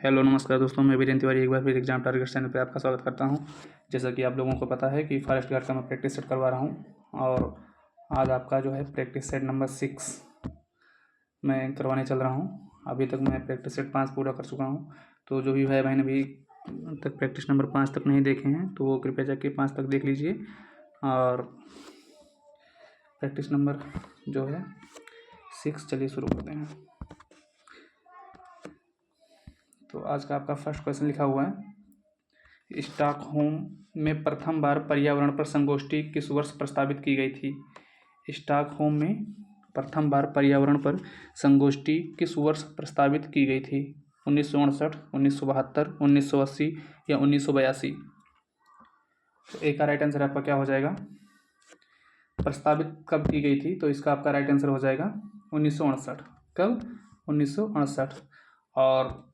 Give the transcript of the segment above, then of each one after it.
Hello नमस्कार दोस्तों, मैं वीरेंद्र तिवारी एक बार फिर एग्जाम टारगेट चैनल पे आपका स्वागत करता हूं। जैसा कि आप लोगों को पता है कि फॉरेस्ट गार्ड का मैं प्रैक्टिस सेट करवा रहा हूं और आज आपका जो है प्रैक्टिस सेट नंबर 6 मैं करवाने चल रहा हूं। अभी तक मैं प्रैक्टिस सेट 5 पूरा कर चुका हूं। तो जो भी भाई बहन अभी तक प्रैक्टिस नंबर 5 तक नहीं देखे हैं तो वो कृपया जाके 5 तक देख लीजिए। और प्रैक्टिस नंबर जो है 6 चलिए शुरू करते हैं। तो आज का आपका फर्स्ट क्वेश्चन लिखा हुआ है, स्टॉकहोम में प्रथम बार पर्यावरण पर संगोष्ठी किस वर्ष प्रस्तावित की गई थी? स्टॉकहोम में प्रथम बार पर्यावरण पर संगोष्ठी किस वर्ष प्रस्तावित की गई थी? 1959, 1972, 1980 या 1982? तो एक का राइट आंसर आपका क्या हो जाएगा? प्रस्तावित कब की गई थी? तो इसका आपका राइट आंसर हो जाएगा 1959। कब? 1959। और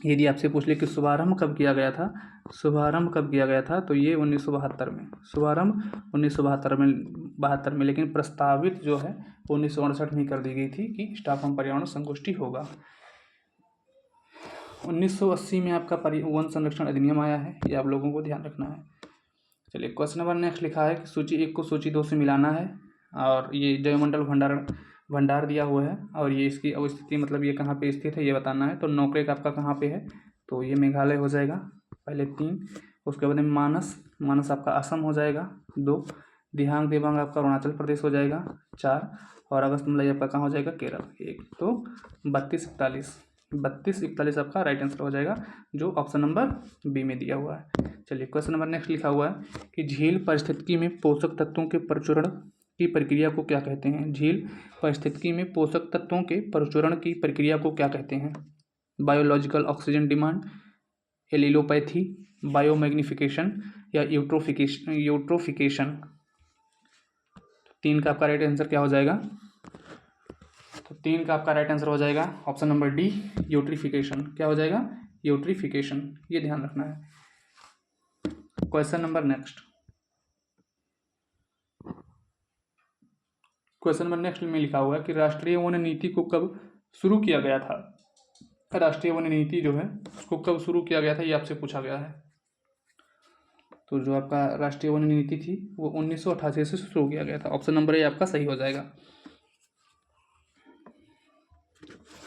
यदि आपसे पूछ ले कि शुभारंभ कब किया गया था, शुभारंभ कब किया गया था, तो ये 1972 में, शुभारंभ 1972 में, लेकिन प्रस्तावित जो है 1959 में कर दी गई थी कि स्टॉकहोम पर्यावरण संगोष्ठी होगा। 1980 में आपका वन संरक्षण अधिनियम आया है, ये आप लोगों को ध्यान रखना है। चलिए क्वेश्चन नंबर नेक्स्ट लिखा है कि सूची 1 को सूची 2 से मिलाना है और ये जैवमंडल भंडार दिया हुआ है और ये इसकी अवस्थिति मतलब ये कहाँ पे स्थित है ये बताना है। तो नोकरेक आपका कहाँ पे है? तो ये मेघालय हो जाएगा पहले 3। उसके बाद में मानस आपका असम हो जाएगा 2। दिहांग दिबांग आपका अरुणाचल प्रदेश हो जाएगा 4। और अगस्तमलाई आपका कहाँ हो जाएगा? केरल 1। तो 32-41 आपका राइट आंसर हो जाएगा जो ऑप्शन नंबर बी में दिया हुआ है। चलिए क्वेश्चन नंबर नेक्स्ट लिखा हुआ है कि झील पारिस्थितिकी में पोषक तत्वों के प्रचुरण की प्रक्रिया को क्या कहते हैं? झील पारिस्थितिकी में पोषक तत्वों के प्रचुरण की प्रक्रिया को क्या कहते हैं? Biological oxygen demand, allelopathy, biomagnification या यूट्रोफिकेशन? 3 का आपका राइट आंसर क्या हो जाएगा? तो 3 का आपका राइट आंसर हो जाएगा ऑप्शन नंबर डी, यूट्रिफिकेशन। क्या हो जाएगा? यूट्रिफिकेशन, ये ध्यान रखना है। Question number next, question number next में लिखा हुआ है कि राष्ट्रीय वन नीति को कब शुरू किया गया था? राष्ट्रीय वन नीति जो है उसको कब शुरू किया गया था ये आपसे पूछा गया है। तो जो आपका राष्ट्रीय वन नीति थी वो 1988 से शुरू किया गया था। ऑप्शन नंबर ए आपका सही हो जाएगा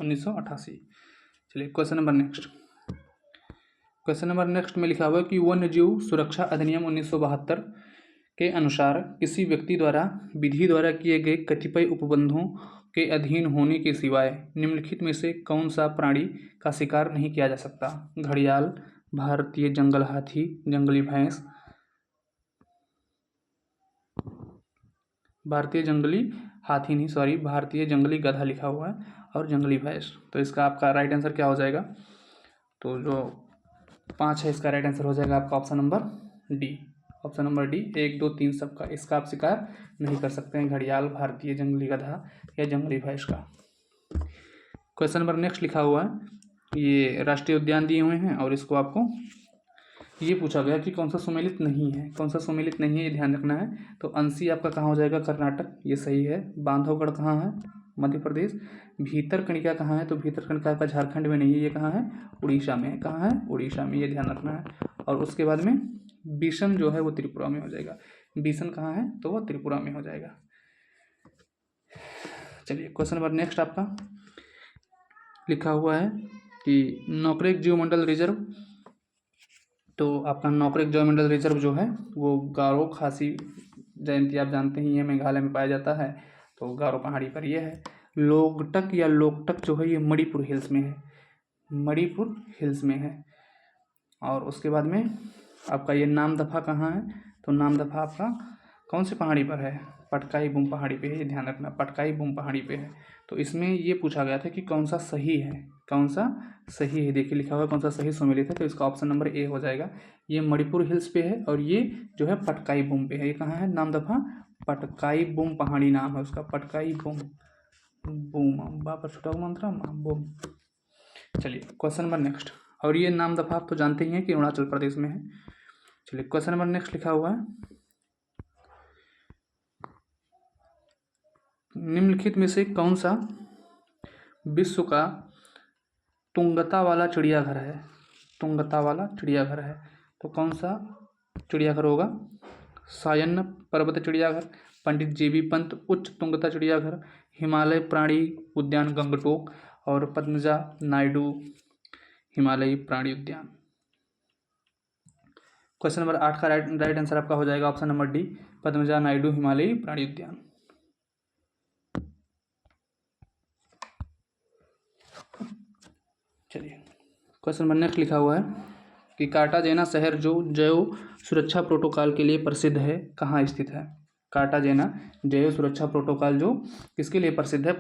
1988। चलिए question number next, question number next में लिखा हुआ है कि वन्य जीव सुरक्षा अधिनियम 1972 के अनुसार किसी व्यक्ति द्वारा विधि द्वारा किए गए कतिपय उपबंधों के अधीन होने के सिवाय निम्नलिखित में से कौन सा प्राणी का शिकार नहीं किया जा सकता? घड़ियाल, भारतीय जंगल हाथी, जंगली भैंस, भारतीय जंगली गधा लिखा हुआ है और जंगली भैंस। तो इसका आपका राइट आंसर क्या हो जाएगा? तो जो 5 है इसका राइट आंसर हो जाएगा आपका option number D. Option number D 1, 2, 3 सबका इसका आप शिकार नहीं कर सकते हैं, घड़ियाल, भारतीय जंगली गधा या जंगली भैंस का। क्वेश्चन नंबर नेक्स्ट लिखा हुआ है, ये राष्ट्रीय उद्यान दिए हुए हैं और इसको आपको ये पूछा गया कि कौन सा सुमेलित नहीं है, कौन सा सुमेलित नहीं है ये ध्यान रखना है। तो अंसी आपका कहाँ हो जाएगा? कर्नाटक, ये सही है। बांधवगढ़ कहाँ है? मध्य प्रदेश। भीतरकनिका कहाँ है? तो भीतरकनिका आपका झारखंड में नहीं है, ये कहाँ है? उड़ीसा में है। कहाँ है? उड़ीसा में, ये ध्यान रखना है। और उसके बाद में बीसन जो है वो त्रिपुरा में हो जाएगा। बीसन कहाँ है? तो वो त्रिपुरा में हो जाएगा। चलिए क्वेश्चन नंबर नेक्स्ट आपका लिखा हुआ है कि नोकरेक जीवमंडल रिजर्व, तो आपका नोकरेक जीवमंडल रिजर्व जो है वो गारो खासी जयंती आप जानते ही हैं मेघालय में पाया जाता है। तो गारो पहाड़ी पर ये है। लोकटक या लोकटक जो है ये मणिपुर हिल्स में है, मणिपुर हिल्स में है। और उसके बाद में आपका ये नामदफा कहाँ है? तो नामदफा आपका कौन सी पहाड़ी पर है? पटकाई बुम पहाड़ी पे है, ये ध्यान रखना, पटकाई बुम पहाड़ी पे है। तो इसमें ये पूछा गया था कि कौन सा सही है, कौन सा सही है। देखिए लिखा हुआ है कौन सा सही सुमेलित है, तो इसका ऑप्शन नंबर ए हो जाएगा। ये मणिपुर हिल्स पे है और ये जो है पटकाई बुम पे है। ये कहाँ है? नामदफा पटकाई बुम पहाड़ी नाम है उसका, पटकाई बुम, बुम बापर छोटा मंत्रा बुम। चलिए क्वेश्चन नंबर नेक्स्ट, और ये नामदफा आप तो जानते ही हैं कि अरुणाचल प्रदेश में है। चलिए क्वेश्चन नंबर नेक्स्ट लिखा हुआ है, निम्नलिखित में से कौन सा विश्व का तुंगता वाला चिड़ियाघर है, तुंगता वाला चिड़ियाघर है, तो कौन सा चिड़ियाघर होगा? सायन पर्वत चिड़ियाघर, पंडित जेबी पंत उच्च तुंगता चिड़ियाघर, हिमालय प्राणी उद्यान गंगटोक और पद्मजा नायडू हिमालयी प्राणी उद्यान। क्वेश्चन नंबर 8 का राइट आंसर आपका हो जाएगा option number D, Padmaja Naidu हिमालयी प्राणी उद्यान। चलिए क्वेश्चन नंबर नेक्स्ट लिखा हुआ है कि कार्टाजेना शहर जो जैव सुरक्षा प्रोटोकॉल के लिए प्रसिद्ध है कहाँ स्थित है? कार्टाजेना जैव सुरक्षा प्रोटोकॉल जो किसके लिए प्रसिद्ध है?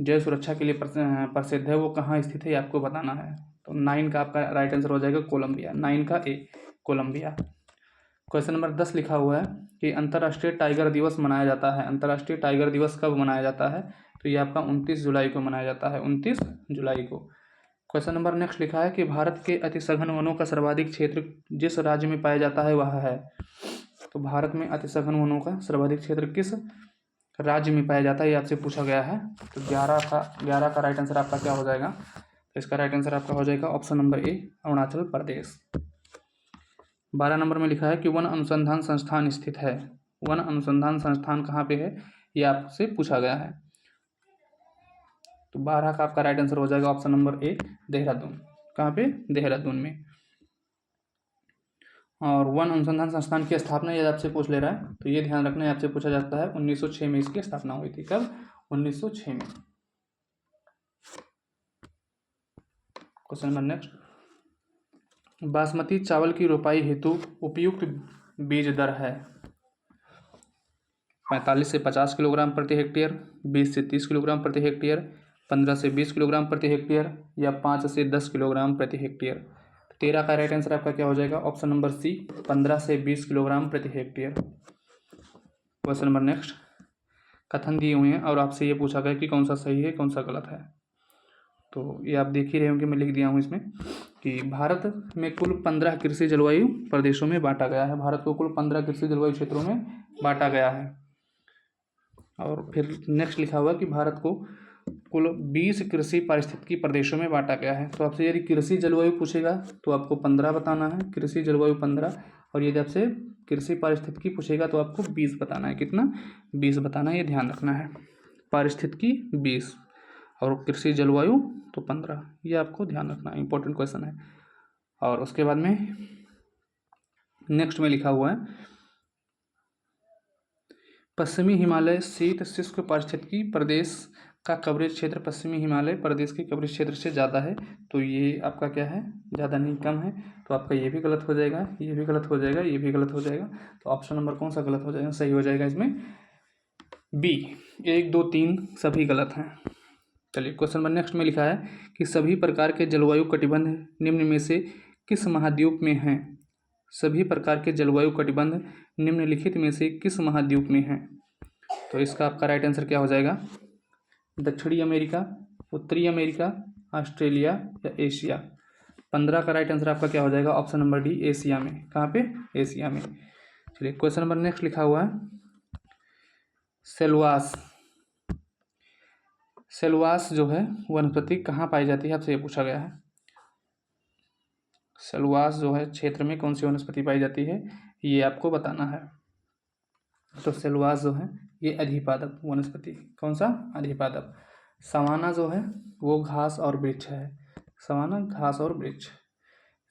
जैव सुरक्षा के लिए प्रसिद्ध है, वो कहाँ स्थित है ये आपको बताना है। तो 9 का आपका राइट आंसर हो जाएगा कोलंबिया, 9 का ए कोलंबिया। क्वेश्चन नंबर 10 लिखा हुआ है कि अंतर्राष्ट्रीय टाइगर दिवस मनाया जाता है, अंतर्राष्ट्रीय टाइगर दिवस कब मनाया जाता है? तो ये आपका 29 जुलाई को मनाया जाता है, 29 जुलाई को। क्वेश्चन नंबर नेक्स्ट लिखा है कि भारत के अति सघन वनों का सर्वाधिक क्षेत्र जिस राज्य में पाया जाता है वह है? तो भारत में अति सघन वनों का सर्वाधिक क्षेत्र किस राज्य में पाया जाता है ये आपसे पूछा गया है। तो 11 का राइट आंसर आपका क्या हो जाएगा? तो इसका राइट आंसर आपका हो जाएगा option number A Arunachal Pradesh. 12 number में लिखा है कि वन अनुसंधान संस्थान स्थित है, वन अनुसंधान संस्थान कहाँ पे है ये आपसे पूछा गया है। तो 12 का आपका राइट आंसर हो जाएगा ऑप्शन नंबर ए देहरादून। कहाँ पे? देहरादून में। और वन अनुसंधान संस्थान की स्थापना यदि आपसे पूछ ले रहा है तो ये ध्यान रखना है, आपसे पूछा जाता है 1906 में इसकी स्थापना हुई थी। कब? 1906 में। क्वेश्चन नंबर नेक्स्ट, बासमती चावल की रोपाई हेतु उपयुक्त बीज दर है? 45 से 50 किलोग्राम प्रति हेक्टेयर, 20 से 30 किलोग्राम प्रति हेक्टेयर, 15 से 20 किलोग्राम प्रति हेक्टेयर या 5 से 10 किलोग्राम प्रति हेक्टेयर। 13 का राइट आंसर आपका क्या हो जाएगा? ऑप्शन नंबर सी 15 से 20 किलोग्राम प्रति हेक्टेयर। क्वेश्चन नंबर नेक्स्ट, कथन दिए हुए हैं और आपसे ये पूछा गया कि कौन सा सही है कौन सा गलत है। तो ये आप देख ही रहे होंगे, मैं लिख दिया हूँ इसमें कि भारत में कुल 15 कृषि जलवायु प्रदेशों में बांटा गया है, भारत को कुल 15 कृषि जलवायु क्षेत्रों में बांटा गया है। और फिर नेक्स्ट लिखा हुआ कि भारत को कुल 20 कृषि पारिस्थितिकी प्रदेशों में बांटा गया है। तो आपसे यदि कृषि जलवायु पूछेगा तो आपको 15 बताना है, कृषि जलवायु 15, और यदि आपसे कृषि पारिस्थितिकी पूछेगा तो आपको 20 बताना है। कितना? 20 बताना है, ये ध्यान रखना है। पारिस्थितिकी 20 और कृषि जलवायु तो 15, ये आपको ध्यान रखना है, इंपॉर्टेंट क्वेश्चन है। और उसके बाद में नेक्स्ट में लिखा हुआ है पश्चिमी हिमालय शीत शुष्क पारिस्थितिकी प्रदेश का कवरेज क्षेत्र पश्चिमी हिमालय प्रदेश के कवरेज क्षेत्र से ज़्यादा है। तो ये आपका क्या है? ज़्यादा नहीं कम है। तो आपका ये भी गलत हो जाएगा, ये भी गलत हो जाएगा, ये भी गलत हो जाएगा। तो ऑप्शन नंबर कौन सा गलत हो जाएगा? सही हो जाएगा इसमें बी, 1 2 3 सभी गलत हैं। चलिए क्वेश्चन नंबर नेक्स्ट में लिखा है कि सभी प्रकार के जलवायु कटिबंध निम्न में से किस महाद्वीप में हैं? सभी प्रकार के जलवायु कटिबंध निम्नलिखित में से किस महाद्वीप में हैं? तो इसका आपका राइट आंसर क्या हो जाएगा? दक्षिणी अमेरिका, उत्तरी अमेरिका, ऑस्ट्रेलिया या एशिया। 15 का राइट आंसर आपका क्या हो जाएगा? ऑप्शन नंबर डी एशिया में। कहाँ पे? एशिया में। चलिए क्वेश्चन नंबर नेक्स्ट लिखा हुआ है सेलुआस, सेलुआस जो है वनस्पति कहाँ पाई जाती है? आपसे ये पूछा गया है। सेलुआस जो है क्षेत्र में कौन सी वनस्पति पाई जाती है ये आपको बताना है। तो सेलुआस जो है ये अधिपादप वनस्पति, कौन सा? अधिपादप। सवाना जो है वो घास और वृक्ष है, सवाना घास और वृक्ष।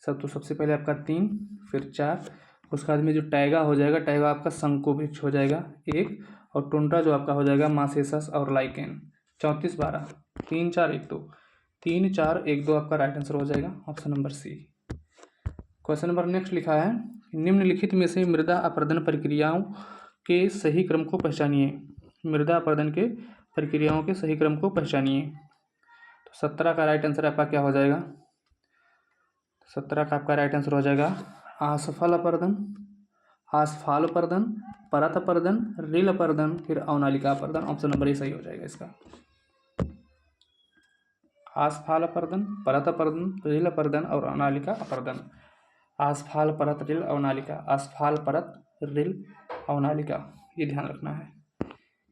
तो सबसे पहले आपका 3 फिर 4, उसके बाद में जो टैगा हो जाएगा, टैगा आपका शंकु वृक्ष हो जाएगा 1, और टुंड्रा जो आपका हो जाएगा मासेसस और लाइकेन। 34 12 3 4 1 2, 3 4 1 2 आपका राइट आंसर हो जाएगा option number C. Question number next लिखा है निम्नलिखित में से मृदा अपरदन प्रक्रियाओं के सही क्रम को पहचानिए, मृदा अपरदन के प्रक्रियाओं के सही क्रम को पहचानिए। तो 17 का राइट आंसर आपका क्या हो जाएगा? 17 का आपका राइट आंसर हो जाएगा आसफल अपर्दन, आसफाल अपर्दन, परत अपर्दन, रील अपर्दन, फिर अवनालिका अपर्दन। ऑप्शन नंबर ए सही हो जाएगा इसका। आसफाल अपर्दन, परत अपर्दन, रील अपर्दन और अवनालिका अपर्दन। आसफाल परत रील अवनालिका, आसफाल परत रील अवनालिका, ये ध्यान रखना है।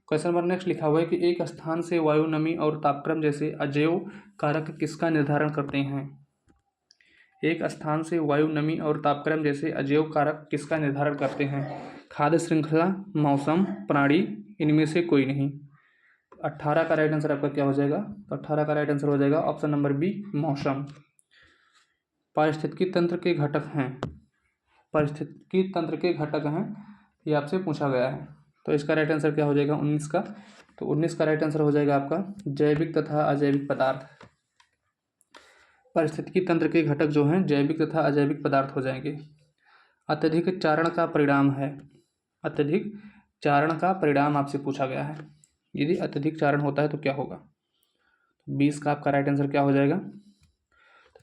क्वेश्चन नंबर नेक्स्ट लिखा हुआ है कि एक स्थान से वायु, नमी और तापक्रम जैसे अजैव कारक किसका निर्धारण करते हैं। एक स्थान से वायु, नमी और तापक्रम जैसे अजैव कारक किसका निर्धारण करते हैं। खाद्य श्रृंखला, मौसम, प्राणी, इनमें से कोई नहीं। 18 का राइट आंसर आपका क्या हो जाएगा। तो 18 का राइट आंसर हो जाएगा ऑप्शन नंबर बी, मौसम। पारिस्थितिकी तंत्र के घटक हैं, पारिस्थितिकी तंत्र के घटक हैं, ये आपसे पूछा गया है। तो इसका राइट आंसर क्या हो जाएगा 19 का। तो 19 का राइट आंसर हो जाएगा आपका जैविक तथा अजैविक पदार्थ। पारिस्थितिकी तंत्र के घटक जो हैं जैविक तथा अजैविक पदार्थ हो जाएंगे। अत्यधिक चारण का परिणाम है, अत्यधिक चारण का परिणाम आपसे पूछा गया है। यदि अत्यधिक चारण होता है तो क्या होगा। 20 का आपका राइट आंसर क्या हो जाएगा।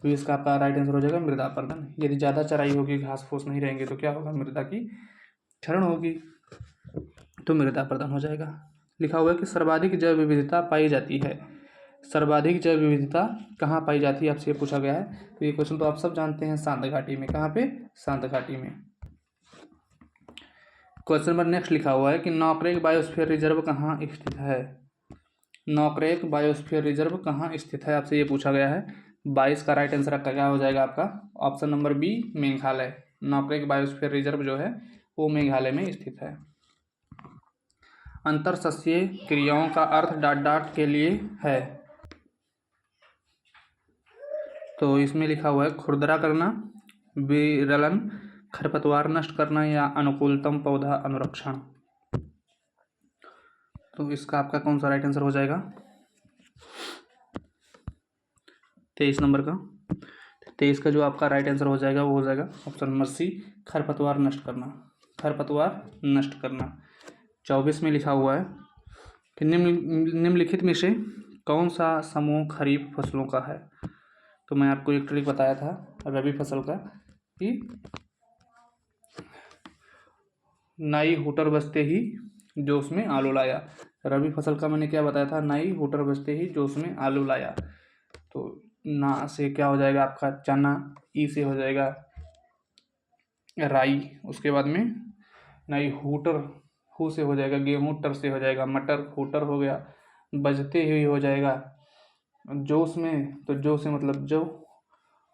20 का आपका राइट आंसर हो जाएगा मृदा अपरदन। यदि ज़्यादा चराई होगी, घास फूस नहीं रहेंगे तो क्या होगा, मृदा की क्षरण होगी, तो मृदा अपरदन हो जाएगा। लिखा हुआ है कि सर्वाधिक जैव विविधता पाई जाती है। सर्वाधिक जैव विविधता कहाँ पाई जाती है आपसे ये पूछा गया है। तो ये क्वेश्चन तो आप सब जानते हैं, शांत घाटी में। कहाँ पे, शांत घाटी में। क्वेश्चन नंबर नेक्स्ट लिखा हुआ है कि नॉकरेक बायोस्फीयर रिजर्व कहाँ स्थित है। नॉकरेक बायोस्फीयर रिजर्व कहाँ स्थित है आपसे ये पूछा गया है। 22 का राइट आंसर आपका क्या हो जाएगा आपका option number B, Meghalaya. Nokrek biosphere reserve जो है वो मेघालय में स्थित है। अंतरसस्यीय क्रियाओं का अर्थ डॉट डॉट के लिए है। तो इसमें लिखा हुआ है खुरदरा करना, विरलन, खरपतवार नष्ट करना या अनुकूलतम पौधा अनुरक्षण। तो इसका आपका कौन सा राइट आंसर हो जाएगा 23 नंबर का। 23 का जो आपका राइट आंसर हो जाएगा वो हो जाएगा ऑप्शन नंबर सी, खरपतवार नष्ट करना, खरपतवार नष्ट करना। 24 में लिखा हुआ है कि निम्नलिखित में से कौन सा समूह खरीफ फसलों का है। तो मैं आपको एक ट्रिक बताया था रबी फसल का कि नाई हुटर बजते ही जोश में आलू लाया। रबी फसल का मैंने क्या बताया था, नाई हुटर बजते ही जोश में आलू लाया। तो ना से क्या हो जाएगा आपका चना, ई से हो जाएगा राई, उसके बाद में नाई हुटर, हु से हो जाएगा गेहूँ, टर से हो जाएगा मटर, हुटर हो गया, बजते हुए हो जाएगा जोश में, तो जो से मतलब जौ,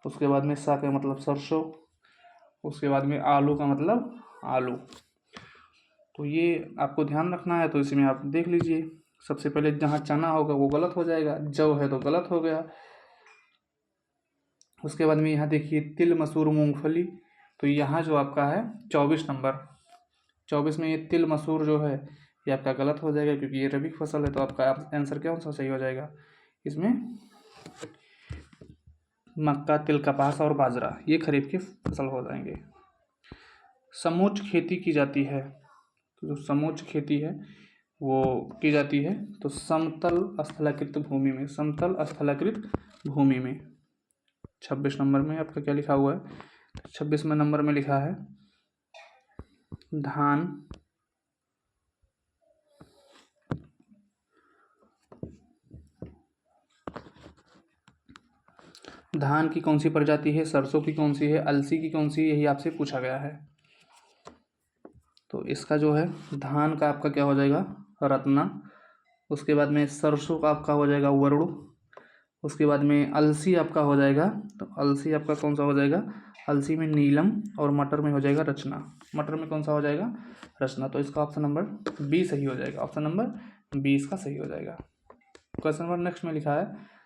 उसके बाद में सा का मतलब सरसों, उसके बाद में आलू का मतलब आलू। तो ये आपको ध्यान रखना है। तो इसमें आप देख लीजिए, सबसे पहले जहाँ चना होगा वो गलत हो जाएगा, जौ है तो गलत हो गया। उसके बाद में यहाँ देखिए तिल, मसूर, मूंगफली। तो यहाँ जो आपका है 24 नंबर, 24 में ये तिल मसूर जो है ये आपका गलत हो जाएगा क्योंकि ये रबी फसल है। तो आपका आंसर क्या सा सही हो जाएगा इसमें मक्का, तिल, कपास और बाजरा, ये खरीफ की फसल हो जाएंगे। समोच्च खेती की जाती है। तो जो समोच्च खेती है वो की जाती है तो समतल स्थलाकृत भूमि में, समतल स्थलाकृत भूमि में। 26 नंबर में आपका क्या लिखा हुआ है, 26 नंबर में लिखा है धान, धान की कौन सी प्रजाति है, सरसों की कौन सी है, अलसी की कौन सी है, यही आपसे पूछा गया है। तो इसका जो है धान का आपका क्या हो जाएगा रत्ना, उसके बाद में सरसों का आपका हो जाएगा वरुण, उसके बाद में अलसी आपका हो जाएगा, तो अलसी आपका कौन सा हो जाएगा, अलसी में नीलम, और मटर में हो जाएगा रचना, मटर में कौन सा हो जाएगा रचना। तो इसका ऑप्शन नंबर बी सही हो जाएगा, ऑप्शन नंबर 20 का सही हो जाएगा। क्वेश्चन नंबर नेक्स्ट में लिखा है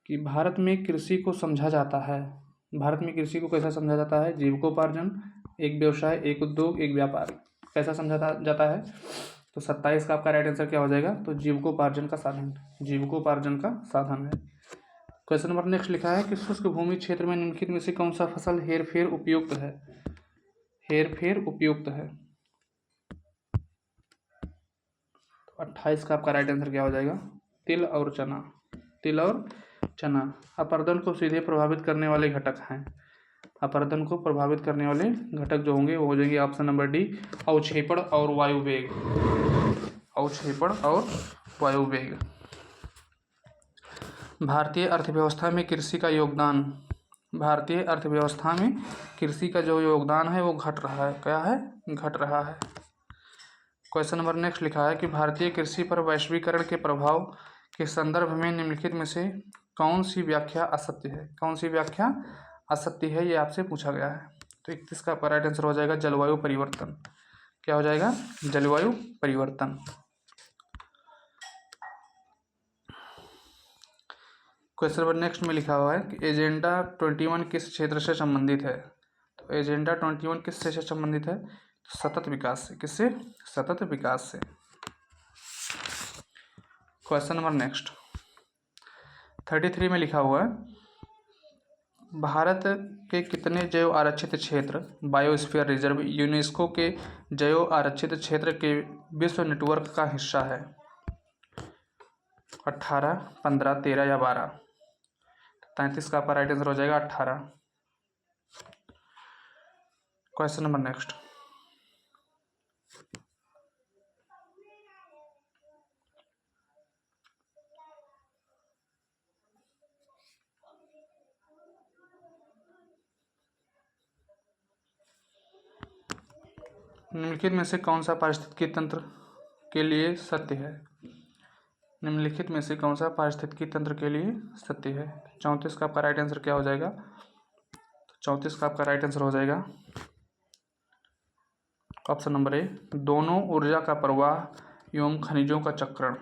कि भारत में कृषि को समझा जाता है, भारत में कृषि को कैसा समझा जाता है, जीविकोपार्जन, एक व्यवसाय, एक उद्योग, एक व्यापार, कैसा समझा जाता है। तो 27 का आपका राइट आंसर क्या हो जाएगा, तो जीविकोपार्जन का साधन, जीविकोपार्जन का साधन है। क्वेश्चन नंबर नेक्स्ट लिखा है कि शुष्क भूमि क्षेत्र में निम्नलिखित में से कौन सा फसल हेरफेर उपयुक्त है, हेरफेर उपयुक्त है। 28 का आपका राइट आंसर क्या हो जाएगा, तिल और चना, तिल और चना। अपरदन को सीधे प्रभावित करने वाले घटक हैं, अपरदन को प्रभावित करने वाले घटक जो होंगे वो हो जाएंगे ऑप्शन नंबर डी, अवक्षेपण और वायु वेग, अवक्षेपण और वायु वेग। भारतीय अर्थव्यवस्था में कृषि का योगदान, भारतीय अर्थव्यवस्था में कृषि का जो योगदान है वो घट रहा है, क्या है, घट रहा है। क्वेश्चन नंबर नेक्स्ट लिखा है कि भारतीय कृषि पर वैश्वीकरण के प्रभाव के संदर्भ में निम्नलिखित में से कौन सी व्याख्या असत्य है? कौन सी व्याख्या असत्य है, ये आपसे पूछा गया है। तो 31 का आपका राइट आंसर हो जाएगा जलवायु परिवर्तन। क्या हो जाएगा? जलवायु परिवर्तन। क्वेश्चन नंबर नेक्स्ट में लिखा हुआ है कि एजेंडा 21 किस क्षेत्र से संबंधित है? तो एजेंडा 21 किस से संबंधित है? सतत विकास से। किससे? सतत विकास से। क्वेश्चन नंबर नेक्स्ट 33 में लिखा हुआ है भारत के कितने जैव आरक्षित क्षेत्र बायोस्फीयर रिजर्व यूनेस्को के जैव आरक्षित क्षेत्र के विश्व नेटवर्क का हिस्सा है? 18, 15, 13 या 12? 33 का आपका राइट आंसर हो जाएगा 18। क्वेश्चन नंबर नेक्स्ट निम्नलिखित में से कौन सा पारिस्थितिकी तंत्र के लिए सत्य है? निम्नलिखित में से कौन सा पारिस्थितिकी तंत्र के लिए सत्य है? 34 का आपका राइट आंसर क्या हो जाएगा? 34 का आपका राइट आंसर हो जाएगा ऑप्शन नंबर ए, दोनों ऊर्जा का प्रवाह एवं खनिजों का चक्रण।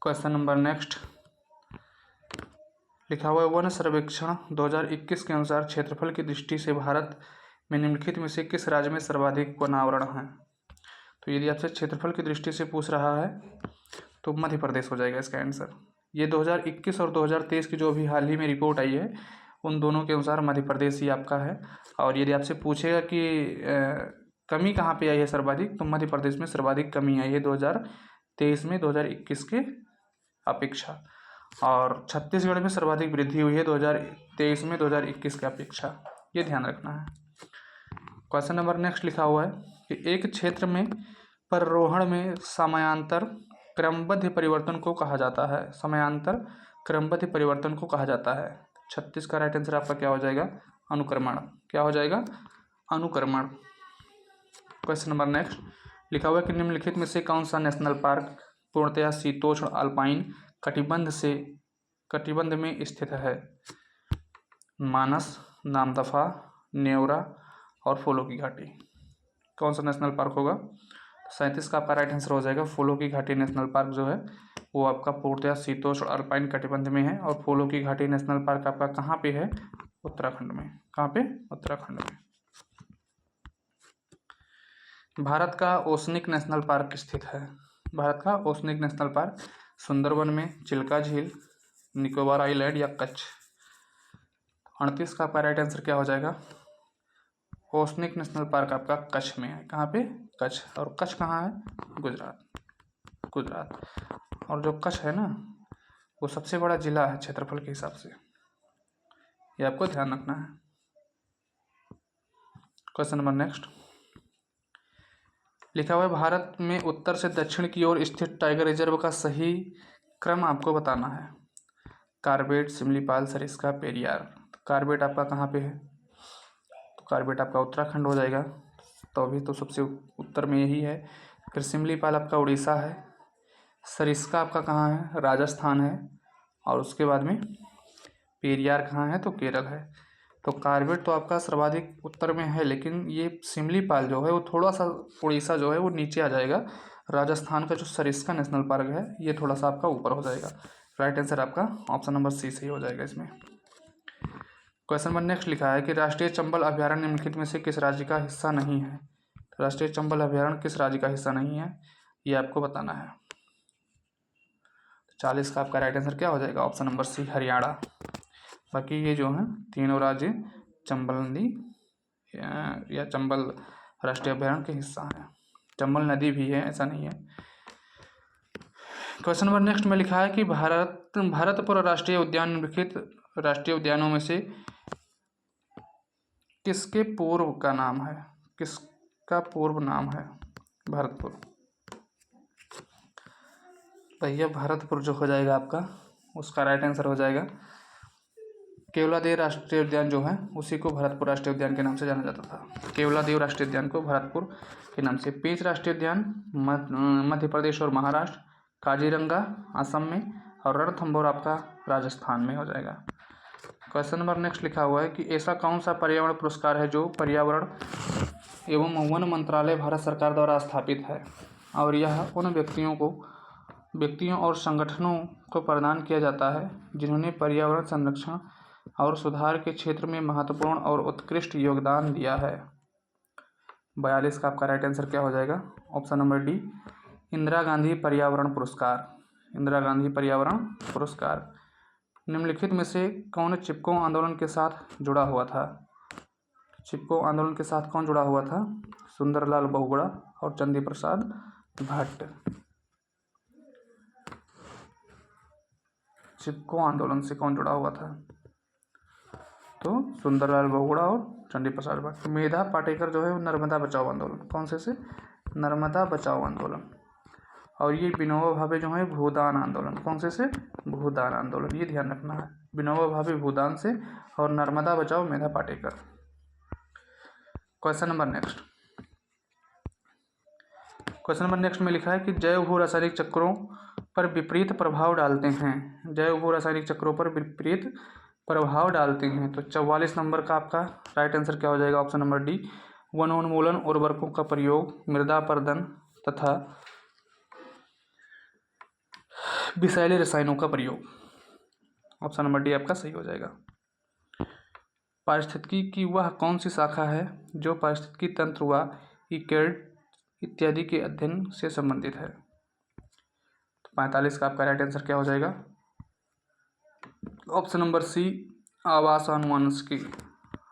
क्वेश्चन नंबर नेक्स्ट लिखा हुआ है वन सर्वेक्षण 2021 के अनुसार क्षेत्रफल की दृष्टि से भारत में निम्नलिखित में से किस राज्य में सर्वाधिक वनावरण है? तो यदि आपसे क्षेत्रफल की दृष्टि से पूछ रहा है तो मध्य प्रदेश हो जाएगा इसका आंसर। ये 2021 और 2023 की जो अभी हाल ही में रिपोर्ट आई है उन दोनों के अनुसार मध्य प्रदेश ही आपका है। और यदि आपसे पूछेगा कि कमी कहाँ पे आई है सर्वाधिक, तो मध्य प्रदेश में सर्वाधिक कमी आई है 2023 में 2021 के अपेक्षा, और छत्तीसगढ़ में सर्वाधिक वृद्धि हुई है 2023 में 2021 के अपेक्षा। ये ध्यान रखना है। क्वेश्चन नंबर नेक्स्ट लिखा हुआ है कि एक क्षेत्र में पर्वरोहण में समानांतर क्रमबद्ध परिवर्तन को कहा जाता है। समानांतर क्रमबद्ध परिवर्तन को कहा जाता है। 36 का राइट आंसर आपका क्या हो जाएगा? अनुक्रमण। क्या हो जाएगा? अनुक्रमण। क्वेश्चन नंबर नेक्स्ट लिखा हुआ है कि निम्नलिखित में से कौन सा नेशनल पार्क पूर्णतया शीतोष्ण अल्पाइन कटिबंध में स्थित है? मानस, नामदफा, नेवरा और फूलों की घाटी। कौन सा नेशनल पार्क होगा? 37 का आपका राइट आंसर हो जाएगा फूलों की घाटी नेशनल पार्क जो है वो आपका पूर्णतया शीतोष्ण अल्पाइन कटिबंध में है। और फूलों की घाटी नेशनल पार्क आपका कहाँ पे है? उत्तराखंड में। कहाँ पे? उत्तराखंड में। भारत का ओसनिक नेशनल पार्क स्थित है। भारत का ओसनिक नेशनल पार्क सुंदरवन में, चिल्का झील, निकोबार आइलैंड या कच्छ। 38 का आपका राइट आंसर क्या हो जाएगा? ओसनिक नेशनल पार्क आपका कच्छ में है। कहाँ पे? कच्छ। और कच्छ कहाँ है? गुजरात। गुजरात। और जो कच्छ है ना वो सबसे बड़ा जिला है क्षेत्रफल के हिसाब से, ये आपको ध्यान रखना है। क्वेश्चन नंबर नेक्स्ट लिखा हुआ है भारत में उत्तर से दक्षिण की ओर स्थित टाइगर रिजर्व का सही क्रम आपको बताना है। कार्बेट, सिमलीपाल, सरिस्का, पेरियार। कार्बेट आपका कहाँ पे है? तो कार्बेट आपका उत्तराखंड हो जाएगा, तो अभी तो सबसे उत्तर में यही है। फिर सिमलीपाल आपका उड़ीसा है, सरिस्का आपका कहाँ है? राजस्थान है, और उसके बाद में पेरियार कहाँ है? तो केरल है। तो कार्बेट तो आपका सर्वाधिक उत्तर में है, लेकिन ये सिमलीपाल जो है वो थोड़ा सा उड़ीसा जो है वो नीचे आ जाएगा। राजस्थान का जो सरिस्का नेशनल पार्क है ये थोड़ा सा आपका ऊपर हो जाएगा। राइट आंसर आपका ऑप्शन नंबर सी सही हो जाएगा इसमें। क्वेश्चन नंबर नेक्स्ट लिखा है कि राष्ट्रीय चंबल अभ्यारण्य निम्नलिखित में से किस राज्य का हिस्सा नहीं है? राष्ट्रीय चंबल अभ्यारण्य किस राज्य का हिस्सा नहीं है ये आपको बताना है। 40 का आपका राइट आंसर क्या हो जाएगा? Option number C Haryana. बाकी ये जो है तीनों राज्य चंबल नदी या चंबल राष्ट्रीय अभ्यारण्य के हिस्सा है। चंबल नदी भी है, ऐसा नहीं है। क्वेश्चन नंबर नेक्स्ट में लिखा है कि भारतपुर राष्ट्रीय उद्यान निम्नलिखित राष्ट्रीय उद्यानों में से किसके पूर्व का नाम है? किसका पूर्व नाम है भरतपुर? तो यह भरतपुर जो हो जाएगा आपका उसका राइट आंसर हो जाएगा केवलादेव राष्ट्रीय उद्यान जो है उसी को भरतपुर राष्ट्रीय उद्यान के नाम से जाना जाता था। केवलादेव राष्ट्रीय उद्यान को भरतपुर के नाम से। पेंच राष्ट्रीय उद्यान मध्य प्रदेश और महाराष्ट्र, काजीरंगा असम में, और रणथंभौर आपका राजस्थान में हो जाएगा। क्वेश्चन नंबर नेक्स्ट लिखा हुआ है कि ऐसा कौन सा पर्यावरण पुरस्कार है जो पर्यावरण एवं वन मंत्रालय भारत सरकार द्वारा स्थापित है और यह उन व्यक्तियों और संगठनों को प्रदान किया जाता है जिन्होंने पर्यावरण संरक्षण और सुधार के क्षेत्र में महत्वपूर्ण और उत्कृष्ट योगदान दिया है। 42 का आपका राइट आंसर क्या हो जाएगा? Option number D, Indira Gandhi पर्यावरण पुरस्कार। इंदिरा गांधी पर्यावरण पुरस्कार। निम्नलिखित में से कौन चिपको आंदोलन के साथ जुड़ा हुआ था? चिपको आंदोलन के साथ कौन जुड़ा हुआ था? सुंदरलाल बहुगुणा और चंदी प्रसाद भट्ट। चिपको आंदोलन से कौन जुड़ा हुआ था? तो सुंदरलाल बहुगुणा और चंडी प्रसाद भट्ट। मेधा पाटेकर जो है वो नर्मदा बचाओ आंदोलन, कौन से नर्मदा बचाओ आंदोलन। और ये विनोबा भावे जो है भूदान आंदोलन, कौन से भूदान आंदोलन, ये ध्यान रखना है। विनोबा भावे भूदान से और नर्मदा बचाओ मेधा पाटेकर। क्वेश्चन नंबर नेक्स्ट में लिखा है कि जैव भू रासायनिक चक्रों पर विपरीत प्रभाव डालते हैं। जैव भू रासायनिक चक्रों पर विपरीत प्रभाव डालते हैं। तो 44 नंबर का आपका राइट आंसर क्या हो जाएगा? ऑप्शन नंबर डी, वनोन्मूलन, उर्वरकों का प्रयोग, मृदा अपरदन तथा विषैले रसायनों का प्रयोग। ऑप्शन नंबर डी आपका सही हो जाएगा। पारिस्थितिकी की वह कौन सी शाखा है जो पारिस्थितिकी तंत्र व ईकेड इत्यादि के अध्ययन से संबंधित है? तो 45 का आपका राइट आंसर क्या हो जाएगा? ऑप्शन नंबर सी, आवासानुवंशिकी।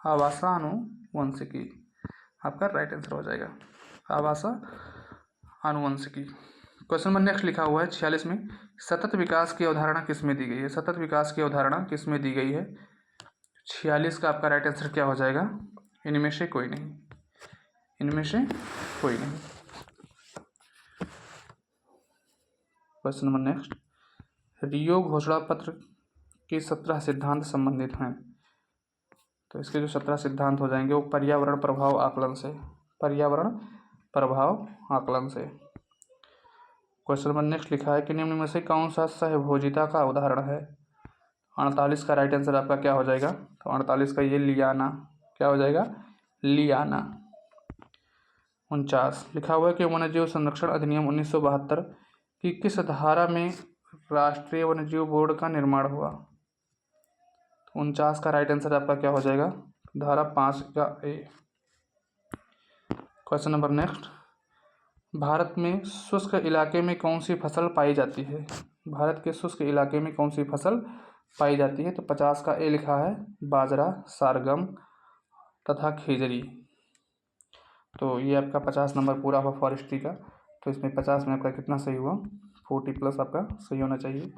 आवासानुवंशिकी आपका राइट आंसर हो जाएगा, आवासानुवंशिकी। क्वेश्चन नंबर नेक्स्ट लिखा हुआ है 46 में, सतत विकास की अवधारणा किस में दी गई है? सतत विकास की अवधारणा किस में दी गई है? 46 का आपका राइट आंसर क्या हो जाएगा? इनमें से कोई नहीं, इनमें से कोई नहीं। क्वेश्चन नंबर नेक्स्ट, रियो घोषणा पत्र के 17 सिद्धांत संबंधित हैं। तो इसके जो 17 सिद्धांत हो जाएंगे वो पर्यावरण प्रभाव आकलन से, पर्यावरण प्रभाव आकलन से। क्वेश्चन नंबर नेक्स्ट लिखा है कि निम्न में से कौन सा सहभोजिता का उदाहरण है? 48 का राइट आंसर आपका क्या हो जाएगा? तो 48 का ये लियाना, क्या हो जाएगा? लियाना। 49 लिखा हुआ है कि वन्यजीव संरक्षण अधिनियम 1972 की किस धारा में राष्ट्रीय वन्यजीव बोर्ड का निर्माण हुआ? 49 का राइट आंसर आपका क्या हो जाएगा? धारा 5 का ए। क्वेश्चन नंबर नेक्स्ट, भारत में शुष्क इलाके में कौन सी फसल पाई जाती है? भारत के शुष्क इलाके में कौन सी फसल पाई जाती है? तो 50 का ए लिखा है, बाजरा, सारगम तथा खीजड़ी। तो ये आपका 50 नंबर पूरा हुआ फॉरेस्ट्री का। तो इसमें 50 में आपका कितना सही हुआ? 40 प्लस आपका सही होना चाहिए।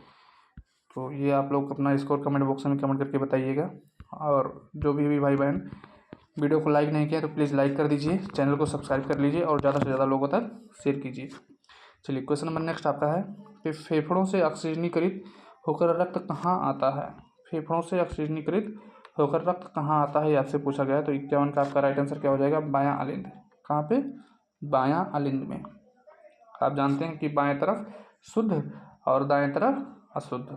तो ये आप लोग अपना स्कोर कमेंट बॉक्स में कमेंट करके बताइएगा। और जो भी भाई बहन वीडियो को लाइक नहीं किया तो प्लीज़ लाइक कर दीजिए, चैनल को सब्सक्राइब कर लीजिए और ज़्यादा से ज़्यादा लोगों तक शेयर कीजिए। चलिए क्वेश्चन नंबर नेक्स्ट आपका है कि फेफड़ों से ऑक्सीजनीकृत होकर रक्त कहाँ आता है? फेफड़ों से ऑक्सीजनीकृत होकर रक्त कहाँ आता है, आपसे पूछा गया है। तो 51 का आपका राइट आंसर क्या हो जाएगा? बायां अलिंद। कहाँ पे? बायां अलिंद में। आप जानते हैं कि बाएं तरफ शुद्ध और दाएं तरफ अशुद्ध।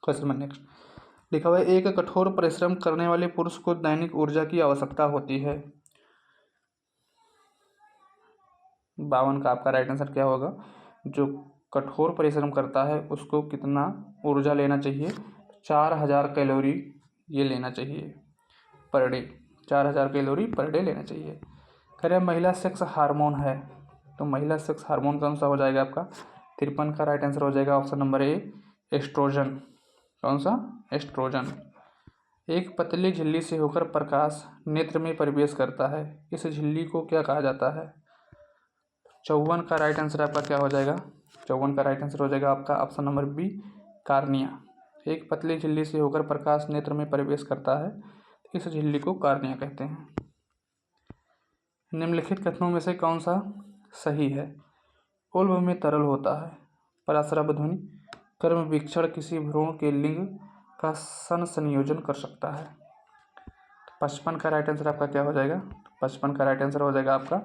क्वेश्चन नंबर नेक्स्ट लिखा हुआ है, एक कठोर परिश्रम करने वाले पुरुष को दैनिक ऊर्जा की आवश्यकता होती है। 52 का आपका राइट आंसर क्या होगा? जो कठोर परिश्रम करता है उसको कितना ऊर्जा लेना चाहिए? 4000 कैलोरी ये लेना चाहिए per day. 4000 calorie per day लेना चाहिए। कह रहे महिला सेक्स हार्मोन है, तो महिला सेक्स हार्मोन कौन सा हो जाएगा आपका? 53 का राइट आंसर हो जाएगा ऑप्शन नंबर ए, एस्ट्रोजन। कौन सा? एस्ट्रोजन। एक पतली झिल्ली से होकर प्रकाश नेत्र में प्रवेश करता है, इस झिल्ली को क्या कहा जाता है? 54 का राइट आंसर आपका क्या हो जाएगा? 54 का राइट आंसर हो जाएगा आपका ऑप्शन नंबर बी, कार्निया। एक पतली झिल्ली से होकर प्रकाश नेत्र में प्रवेश करता है, इस झिल्ली को कार्निया कहते हैं। निम्नलिखित कथनों में से कौन सा सही है? उल्ब में तरल होता है, पराश्रय ध्वनि, कर्म वीक्षण किसी भ्रूण के लिंग का संयोजन कर सकता है। 55 का राइट आंसर आपका क्या हो जाएगा? 55 का राइट आंसर हो जाएगा आपका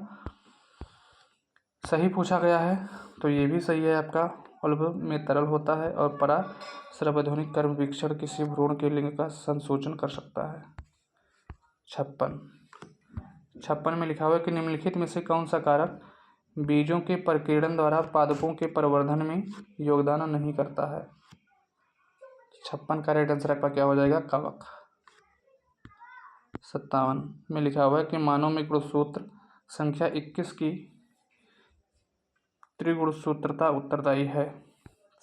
सही पूछा गया है, तो ये भी सही है आपका। उल्ब में तरल होता है और परा सर्वध्वनिक कर्म वीक्षण किसी भ्रूण के लिंग का संसूचन कर सकता है। 56 में लिखा हुआ है कि निम्नलिखित में से कौन सा कारक बीजों के प्रकीर्णन द्वारा पादपों के प्रवर्धन में योगदान नहीं करता है? 56 का राइट आंसर आपका क्या हो जाएगा? कवक। 57 में लिखा हुआ है कि मानव में गुणसूत्र संख्या 21 की त्रिगुणसूत्रता उत्तरदायी है।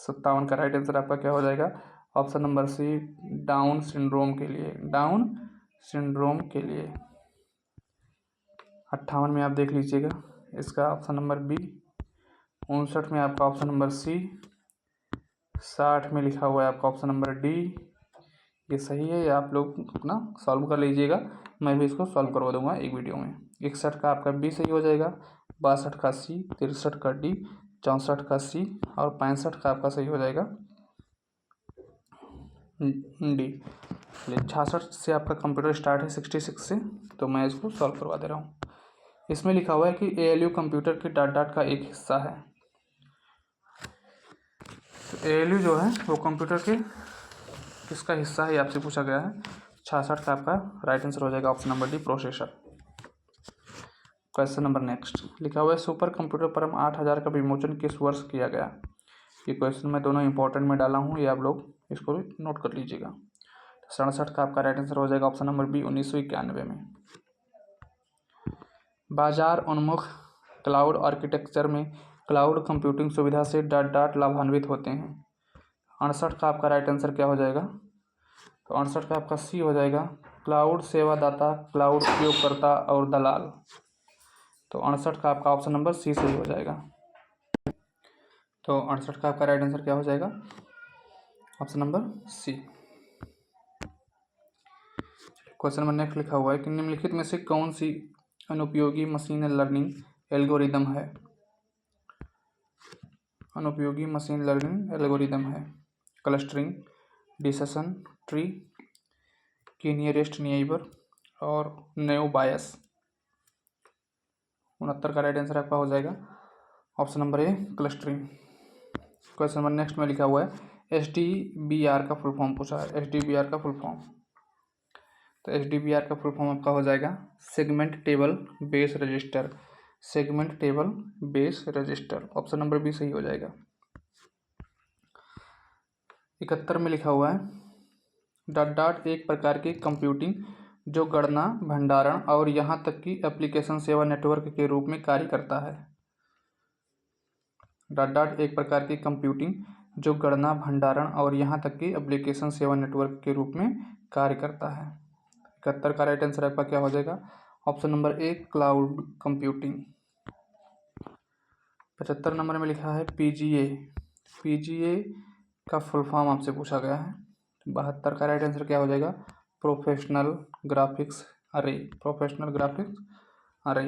57 का राइट आंसर आपका क्या हो जाएगा? Option number C, Down syndrome के लिए। डाउन सिंड्रोम के लिए। 58 में आप देख लीजिएगा, इसका ऑप्शन नंबर बी। 59 में आपका ऑप्शन नंबर सी। 60 में लिखा हुआ है आपका ऑप्शन नंबर डी। ये सही है, ये आप लोग अपना सॉल्व कर लीजिएगा, मैं भी इसको सॉल्व करवा दूंगा एक वीडियो में। 61 का आपका बी सही हो जाएगा, 62 का सी, 63 का डी, 64 का सी और 65 का आपका सही हो जाएगा डी। 66 से आपका कंप्यूटर स्टार्ट है 66 से, तो मैं इसको सॉल्व करवा दे रहा हूँ। इसमें लिखा हुआ है कि ALU कंप्यूटर के डाटा का एक हिस्सा है। तो ALU जो है वो कंप्यूटर के किसका हिस्सा है, ये आपसे पूछा गया है। 66 का आपका राइट आंसर हो जाएगा option number D, processor. Question number next लिखा हुआ है सुपर कंप्यूटर परम 8000 का विमोचन किस वर्ष किया गया? ये क्वेश्चन मैं दोनों इंपॉर्टेंट में डाला हूँ, ये आप लोग इसको भी नोट कर लीजिएगा। 67 का आपका राइट आंसर हो जाएगा ऑप्शन नंबर बी, 1991 में। बाजार उन्मुख क्लाउड आर्किटेक्चर में क्लाउड कंप्यूटिंग सुविधा से लाभान्वित होते हैं। 68 का आपका राइट आंसर क्या हो जाएगा? तो 68 का आपका सी हो जाएगा, क्लाउड सेवादाता, क्लाउड उपयोगकर्ता और दलाल। तो 68 का आपका ऑप्शन नंबर सी सही हो जाएगा। तो 68 का आपका राइट आंसर क्या हो जाएगा? Option number C. Question number next लिखा हुआ है कि निम्नलिखित में से कौन सी अनुपयोगी मशीन लर्निंग एल्गोरिदम है? अनुपयोगी मशीन लर्निंग एल्गोरिदम है क्लस्टरिंग, डिसीजन ट्री, की नियरेस्ट नेबर और नेव बायस। 69 का राइट आंसर आपका हो जाएगा option number A, clustering. Question number next में लिखा हुआ है SDBR का फुल फॉर्म पूछा है। SDBR का फुल फॉर्म, तो SDBR का फुल फॉर्म आपका हो जाएगा segment table base register. Segment table base register, option number B सही हो जाएगा। 71 में लिखा हुआ है एक प्रकार की कंप्यूटिंग जो गणना, भंडारण और यहाँ तक कि एप्लीकेशन सेवा नेटवर्क के रूप में कार्य करता है। एक प्रकार की कंप्यूटिंग जो गणना, भंडारण और यहाँ तक कि एप्लीकेशन सेवा नेटवर्क के रूप में कार्य करता है। 71 का राइट आंसर आपका क्या हो जाएगा? Option number A, cloud computing. 75 number में लिखा है PGA का फुल फॉर्म आपसे पूछा गया है। 72 का राइट आंसर क्या हो जाएगा? प्रोफेशनल ग्राफिक्स अरे। प्रोफेशनल ग्राफिक्स अरे।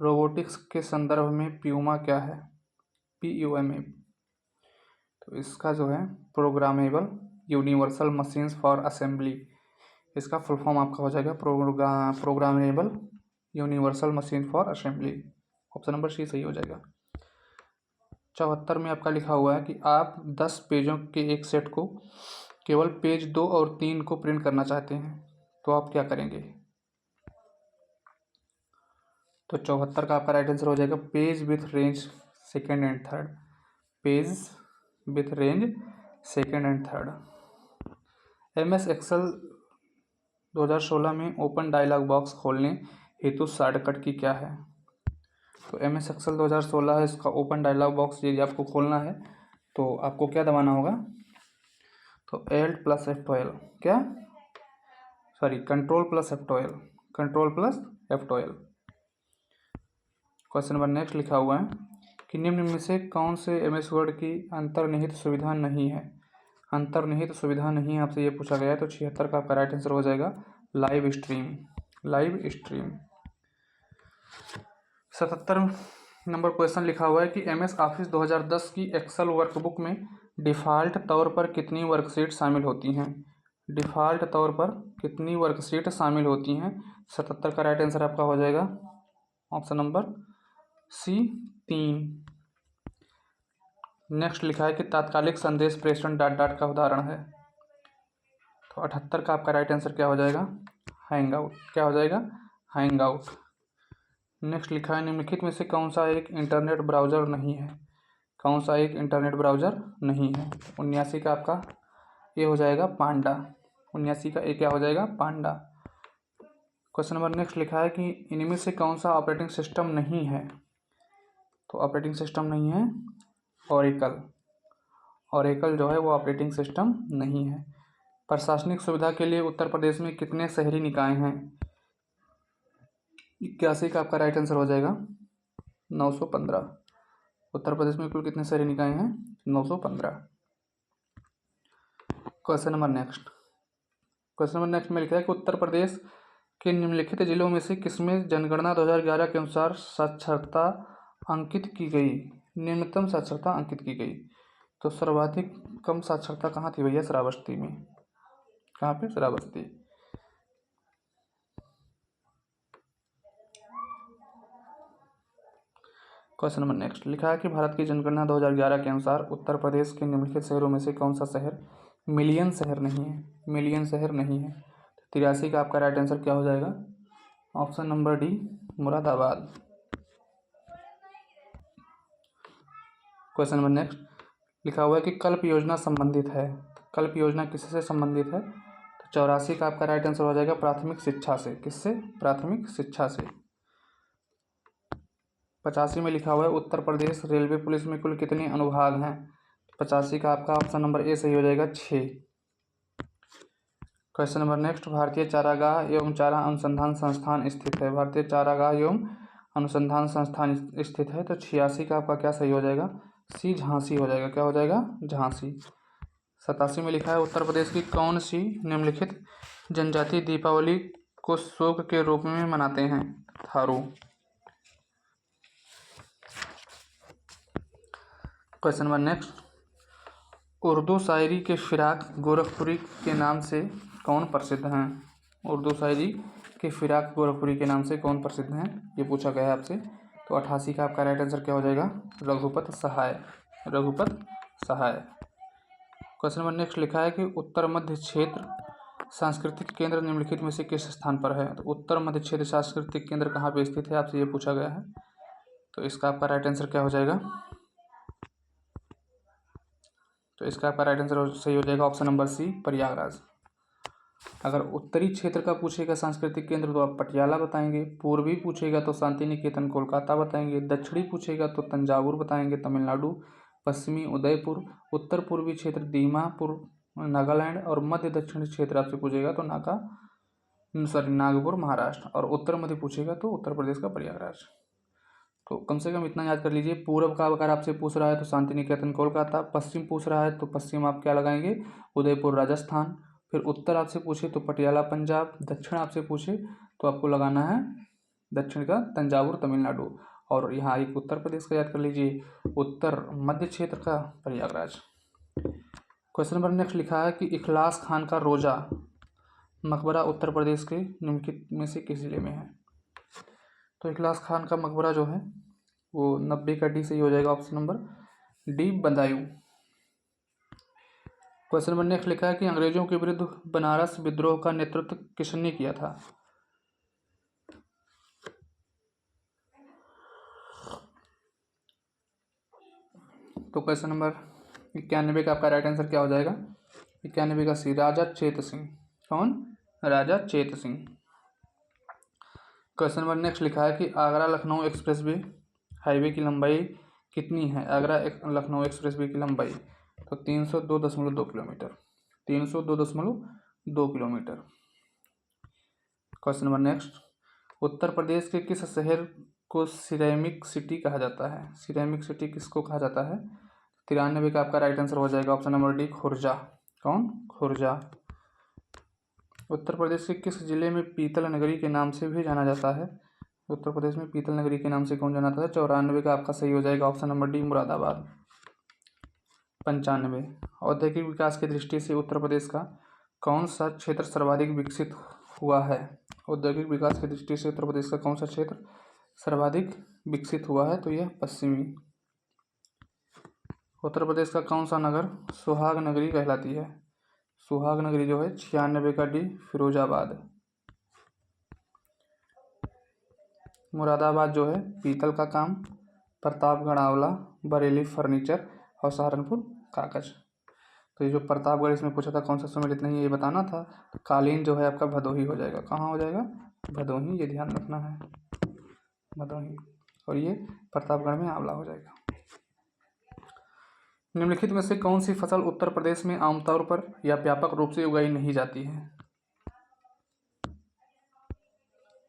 रोबोटिक्स के संदर्भ में प्यूमा क्या है? PUMA। तो इसका जो है programmable universal machines for assembly, इसका फुल फॉर्म आपका हो जाएगा programmable universal machine for assembly. Option number C सही हो जाएगा। 74 में आपका लिखा हुआ है कि आप 10 पेजों के एक सेट को केवल पेज 2 और 3 को प्रिंट करना चाहते हैं, तो आप क्या करेंगे? तो 74 का आपका राइट आंसर हो जाएगा page with range second and third. Page with range second and third. MS excel 2016 में ओपन डायलॉग बॉक्स खोलने हेतु शॉर्टकट की क्या है? तो MS एक्सेल 2016 है, इसका ओपन डायलॉग बॉक्स यदि आपको खोलना है तो आपको क्या दबाना होगा? तो Alt+F12 क्या, sorry Ctrl+F12, Ctrl+F12। Question number next लिखा हुआ है कि निम्न में से कौन से MS वर्ड की अंतर्निहित सुविधा नहीं है? अंतर्निहित सुविधा नहीं है आपसे ये पूछा गया है। तो 76 का आपका राइट आंसर हो जाएगा लाइव स्ट्रीम। 77 नंबर क्वेश्चन लिखा हुआ है कि MS ऑफिस 2010 की एक्सेल वर्कबुक में डिफ़ॉल्ट तौर पर कितनी वर्कशीट शामिल होती हैं। डिफ़ॉल्ट तौर पर कितनी वर्कशीट शामिल होती हैं। 77 का राइट आंसर आपका हो जाएगा ऑप्शन नंबर C 3। नेक्स्ट लिखा है कि तात्कालिक संदेश प्रेषण डॉट डॉट का उदाहरण है। तो 78 का आपका राइट आंसर क्या हो जाएगा, हैंग आउट। क्या हो जाएगा, हैंग आउट। नेक्स्ट लिखा है निम्नलिखित में से कौन सा एक इंटरनेट ब्राउज़र नहीं है। कौन सा एक इंटरनेट ब्राउज़र नहीं है। 79 का आपका ये हो जाएगा पांडा। 79 का ये क्या हो जाएगा, पांडा। क्वेश्चन नंबर नेक्स्ट लिखा है कि इनमें से कौन सा ऑपरेटिंग सिस्टम नहीं है। तो ऑपरेटिंग सिस्टम नहीं है ओरेकल। ओरेकल जो है वो ऑपरेटिंग सिस्टम नहीं है। प्रशासनिक सुविधा के लिए उत्तर प्रदेश में कितने शहरी निकाय हैं। 81 का आपका राइट आंसर हो जाएगा 915। उत्तर प्रदेश में कुल कितने शहरी निकाय हैं, 915। क्वेश्चन नंबर नेक्स्ट में लिखा है कि उत्तर प्रदेश के निम्नलिखित जिलों में से किसमें जनगणना 2011 के अनुसार साक्षरता अंकित की गई, न्यूनतम साक्षरता अंकित की गई। तो सर्वाधिक कम साक्षरता कहाँ थी भैया, श्रावस्ती में। कहाँ पे, श्रावस्ती। क्वेश्चन नंबर नेक्स्ट लिखा है कि भारत की जनगणना 2011 के अनुसार उत्तर प्रदेश के निम्नलिखित शहरों में से कौन सा शहर मिलियन शहर नहीं है। मिलियन शहर नहीं है। 83 का आपका राइट आंसर क्या हो जाएगा, option number D Moradabad. Question number next लिखा हुआ है कि कल्प योजना संबंधित है। कल्प योजना किससे संबंधित है। तो 84 का आपका राइट आंसर हो जाएगा प्राथमिक शिक्षा से। किससे, प्राथमिक शिक्षा से। 85 में लिखा हुआ है उत्तर प्रदेश रेलवे पुलिस में कुल कितने अनुभाग हैं। 85 का आपका ऑप्शन नंबर ए सही हो जाएगा 6। क्वेश्चन नंबर नेक्स्ट भारतीय चारागाह एवं चारा अनुसंधान संस्थान स्थित है। भारतीय चारागाह एवं अनुसंधान संस्थान स्थित है। तो 86 का आपका क्या सही हो जाएगा, सी झांसी हो जाएगा। क्या हो जाएगा, झांसी। 87 में लिखा है उत्तर प्रदेश की कौन सी निम्नलिखित जनजाति दीपावली को शोक के रूप में मनाते हैं। Tharu. Question number next Urdu शायरी के फिराक गोरखपुरी के नाम से कौन प्रसिद्ध हैं। उर्दू शायरी के फिराक गोरखपुरी के नाम से कौन प्रसिद्ध हैं, ये पूछा गया है आपसे। तो 88 का आपका राइट आंसर क्या हो जाएगा, रघुपत सहाय। रघुपत सहाय। क्वेश्चन नंबर नेक्स्ट लिखा है कि उत्तर मध्य क्षेत्र सांस्कृतिक केंद्र निम्नलिखित में से किस स्थान पर है। तो उत्तर मध्य क्षेत्र सांस्कृतिक केंद्र कहाँ पे स्थित है, आपसे ये पूछा गया है। तो इसका आपका राइट आंसर क्या हो जाएगा, तो इसका आपका राइट आंसर सही हो जाएगा ऑप्शन नंबर सी प्रयागराज। अगर उत्तरी क्षेत्र का पूछेगा सांस्कृतिक केंद्र तो आप पटियाला बताएंगे। पूर्वी पूछेगा तो शांति निकेतन कोलकाता बताएंगे। दक्षिणी पूछेगा तो तंजावुर बताएंगे तमिलनाडु। पश्चिमी उदयपुर। उत्तर पूर्वी क्षेत्र दीमापुर नागालैंड। और मध्य दक्षिणी क्षेत्र आपसे पूछेगा तो नागपुर महाराष्ट्र। और उत्तर मध्य पूछेगा तो उत्तर प्रदेश का प्रयागराज। तो कम से कम इतना याद कर लीजिए। पूर्व का अगर आपसे पूछ रहा है तो शांति निकेतन कोलकाता। पश्चिम पूछ रहा है तो पश्चिम आप क्या लगाएंगे, उदयपुर राजस्थान। फिर उत्तर आपसे पूछे तो पटियाला पंजाब। दक्षिण आपसे पूछे तो आपको लगाना है दक्षिण का तंजावुर तमिलनाडु। और यहाँ एक उत्तर प्रदेश का याद कर लीजिए, उत्तर मध्य क्षेत्र का प्रयागराज। क्वेश्चन नंबर नेक्स्ट लिखा है कि इखलास खान का रोजा मकबरा उत्तर प्रदेश के निम्नलिखित में से किस जिले में है। तो इखलास खान का मकबरा जो है वो 90 का डी सही हो जाएगा option number D Badaun. Question number next लिखा है कि अंग्रेजों के विरुद्ध बनारस विद्रोह का नेतृत्व किसने किया था। तो क्वेश्चन नंबर 91 का आपका राइट आंसर क्या हो जाएगा, 91 का सी राजा चेत सिंह। कौन, राजा चेत सिंह। क्वेश्चन नंबर नेक्स्ट लिखा है कि आगरा लखनऊ एक्सप्रेसवे हाईवे की लंबाई कितनी है। आगरा लखनऊ एक्सप्रेसवे की लंबाई तो 302.2 kilometre. 302.2 kilometre. Question number next Uttar Pradesh के किस शहर को सिरेमिक सिटी कहा जाता है। सिरेमिक सिटी किसको कहा जाता है। 93 का आपका राइट आंसर हो जाएगा ऑप्शन नंबर डी खुर्जा। कौन, खुर्जा। उत्तर प्रदेश के किस जिले में पीतल नगरी के नाम से भी जाना जाता है। उत्तर प्रदेश में पीतल नगरी के नाम से कौन जाना था? 94 का आपका सही हो जाएगा ऑप्शन नंबर डी, मुरादाबाद। 95, औद्योगिक विकास की दृष्टि से उत्तर प्रदेश का कौन सा क्षेत्र सर्वाधिक विकसित हुआ है? औद्योगिक विकास की दृष्टि से उत्तर प्रदेश का कौन सा क्षेत्र सर्वाधिक विकसित हुआ है? तो यह पश्चिमी। उत्तर प्रदेश का कौन सा नगर सुहाग नगरी कहलाती है? सुहाग नगरी जो है 96 का डी, फिरोजाबाद। मुरादाबाद जो है पीतल का काम, प्रतापगढ़ आंवला, बरेली फर्नीचर और सहारनपुर कागज। तो ये जो प्रतापगढ़ इसमें पूछा था कौन सा सम्मिलित नहीं है ये बताना था। तो कालीन जो है आपका भदोही हो जाएगा। कहाँ हो जाएगा? भदोही, ये ध्यान रखना है, भदोही। और ये प्रतापगढ़ में आंवला हो जाएगा। निम्नलिखित में से कौन सी फसल उत्तर प्रदेश में आमतौर पर या व्यापक रूप से उगाई नहीं जाती है?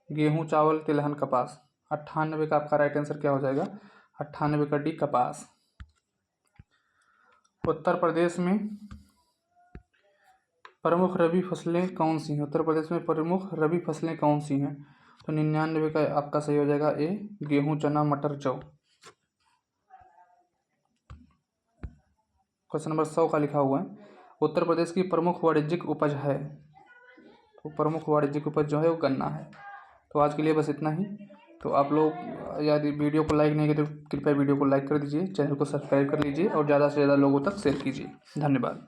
गेहूं, चावल, तिलहन, कपास। 98 का आपका राइट आंसर क्या हो जाएगा? 98 का डी, कपास। उत्तर प्रदेश में प्रमुख रबी फसलें कौन सी हैं? उत्तर प्रदेश में प्रमुख रबी फसलें कौन सी हैं? तो 99 का आपका सही हो जाएगा ए, गेहूं, चना, मटर, जौ। क्वेश्चन नंबर 100 का लिखा हुआ है, उत्तर प्रदेश की प्रमुख वाणिज्यिक उपज है। तो प्रमुख वाणिज्यिक उपज जो है वो गन्ना है। तो आज के लिए बस इतना ही। तो आप लोग यदि वीडियो को लाइक नहीं किए तो कृपया वीडियो को लाइक कर दीजिए, चैनल को सब्सक्राइब कर लीजिए और ज़्यादा से ज़्यादा लोगों तक शेयर कीजिए। धन्यवाद।